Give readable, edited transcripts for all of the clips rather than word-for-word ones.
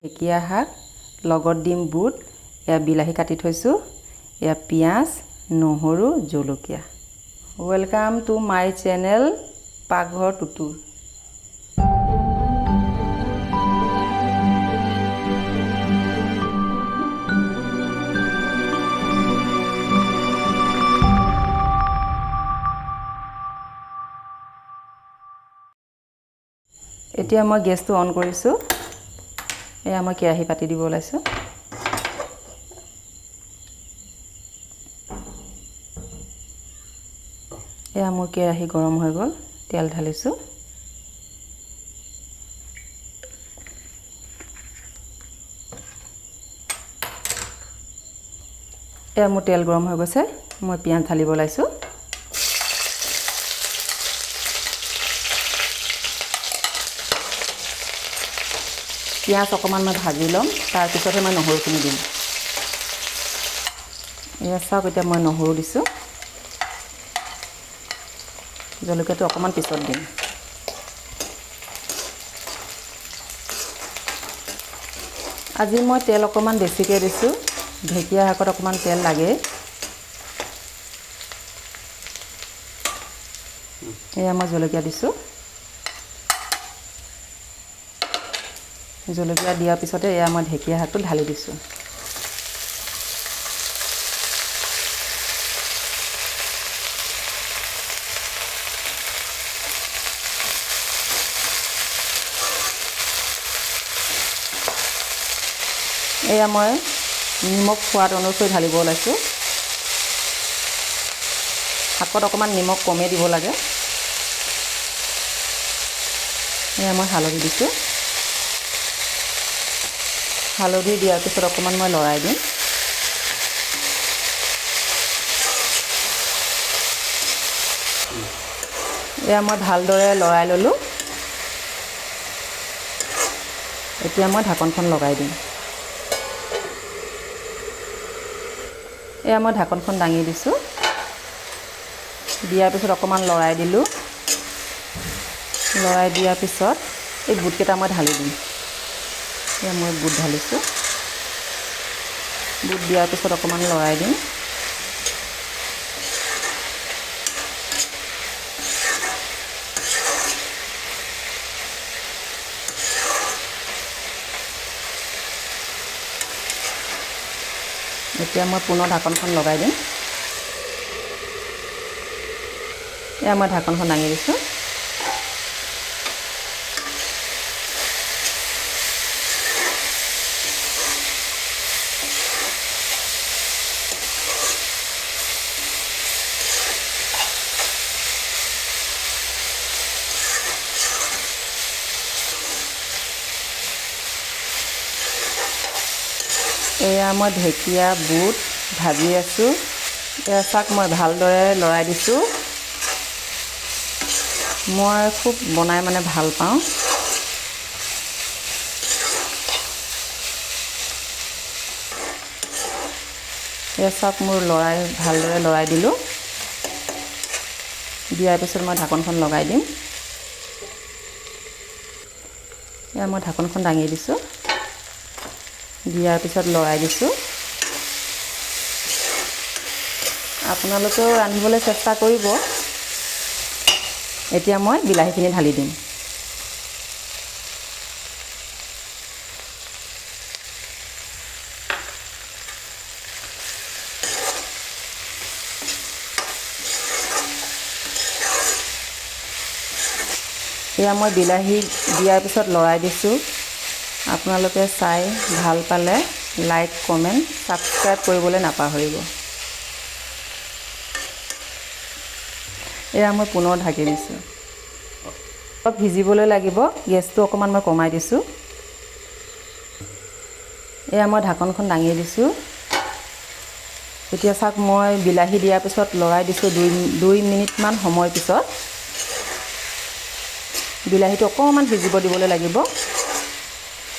ঢেকীয়া শাক লগত দিম বুট এয়া বিলাহী কাটি থৈছোঁ এয়া পিঁয়াজ নহৰু জলকীয়া ওয়েলকাম টু মাই চেনেল পাকঘৰ টুটু এতিয়া মই গেছটো অন কৰিছোঁ এয়া মই কেৰাহী পাতি দিব ওলাইছোঁ এয়া মোৰ কেৰাহী গৰম হৈ গ'ল তেল ঢালিছোঁ এয়া মোৰ তেল গৰম হৈ গৈছে মই পিঁয়াজ ঢালিব ওলাইছোঁ পিঁয়াজ অকণমান মই ভাজি ল'ম তাৰপিছতহে মই নহৰুখিনি দিম এয়া চাওক এতিয়া মই নহৰু দিছোঁ জলকীয়াটো অকণমান পিছত দিম আজি মই তেল অকণমান বেছিকৈ দিছোঁ ঢেকীয়া শাকত অকণমান তেল লাগে এয়া মই জলকীয়া দিছোঁ জলকীয়া দিয়াৰ পিছতে এয়া মই ঢেকীয়া শাকটো ঢালি দিছোঁ এয়া মই নিমখ সোৱাদ অনুসৰি ঢালিব ওলাইছোঁ শাকত অকণমান নিমখ কমেই দিব লাগে এয়া মই হালধি দিছোঁ হালধি দিয়াৰ পিছত অকণমান মই লৰাই দিম এয়া মই ভালদৰে লৰাই ল'লোঁ এতিয়া মই ঢাকনখন লগাই দিম এয়া মই ঢাকনখন দাঙি দিছোঁ দিয়াৰ পিছত অকণমান লৰাই দিলোঁ লৰাই দিয়াৰ পিছত এই বুটকেইটা মই ঢালি দিম এয়া মই বুট ঢালিছোঁ বুট দিয়াৰ পিছত অকণমান লৰাই দিম এতিয়া মই পুনৰ ঢাকনখন লগাই দিম এয়া মই ঢাকনখন দাঙি দিছোঁ এয়া মই ঢেকীয়া বুট ভাজি আছোঁ এয়া চাক মই ভালদৰে লৰাই দিছোঁ মই খুব বনাই মানে ভাল পাওঁ এয়া চাক মোৰ ভালদৰে লৰাই দিলোঁ দিয়াৰ পিছত মই ঢাকনখন লগাই দিম এয়া মই ঢাকনখন দাঙি দিছোঁ দিয়াৰ পিছত লৰাই দিছোঁ আপোনালোকেও ৰান্ধিবলৈ চেষ্টা কৰিব এতিয়া মই বিলাহীখিনি ঢালি দিম এয়া মই বিলাহী দিয়াৰ পিছত লৰাই দিছোঁ আপোনালোকে চাই ভাল পালে লাইক কমেণ্ট ছাবস্ক্ৰাইব কৰিবলৈ নাপাহৰিব এয়া মই পুনৰ ঢাকি দিছোঁ অলপ ভিজিবলৈ লাগিব গেছটো অকণমান মই কমাই দিছোঁ এয়া মই ঢাকনখন দাঙি দিছোঁ এতিয়া চাওক মই বিলাহী দিয়াৰ পিছত লৰাই দিছোঁ 2 মিনিটমান সময় পিছত বিলাহীটো অকণমান ভিজিব দিবলৈ লাগিব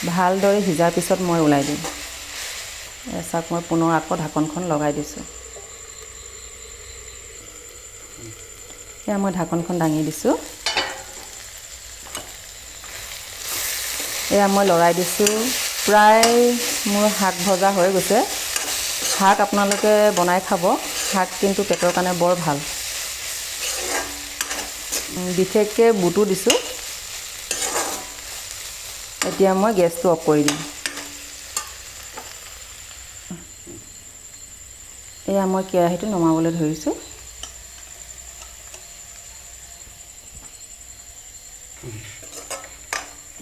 ভালদৰে সিজাৰ পিছত মই ওলাই দিম চাওক মই পুনৰ আকৌ ঢাকনখন লগাই দিছোঁ এয়া মই ঢাকনখন দাঙি দিছোঁ এয়া মই লৰাই দিছোঁ প্ৰায় মোৰ শাক ভজা হৈ গৈছে। শাক আপোনালোকে বনাই খাব, শাক কিন্তু পেটৰ কাৰণে বৰ ভাল। বিশেষকৈ বুটো দিছোঁ। এতিয়া মই গেছটো অফ কৰি দিম। এয়া মই কেৰাহীটো নমাবলৈ ধৰিছোঁ।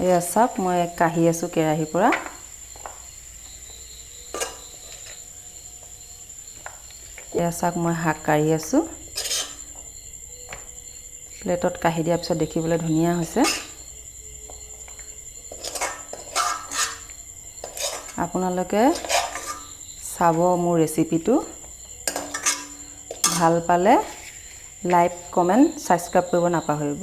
এয়া চাওক, মই কাঢ়ি আছোঁ কেৰাহীৰ পৰা। এয়া চাওক, মই শাক কাঢ়ি আছোঁ। প্লেটত কাঢ়ি দিয়াৰ পিছত দেখিবলৈ ধুনীয়া হৈছে। আপোনালোকে চাব মোৰ ৰেচিপিটো। ভাল পালে লাইক, কমেণ্ট, ছাবস্ক্ৰাইব কৰিব নাপাহৰিব।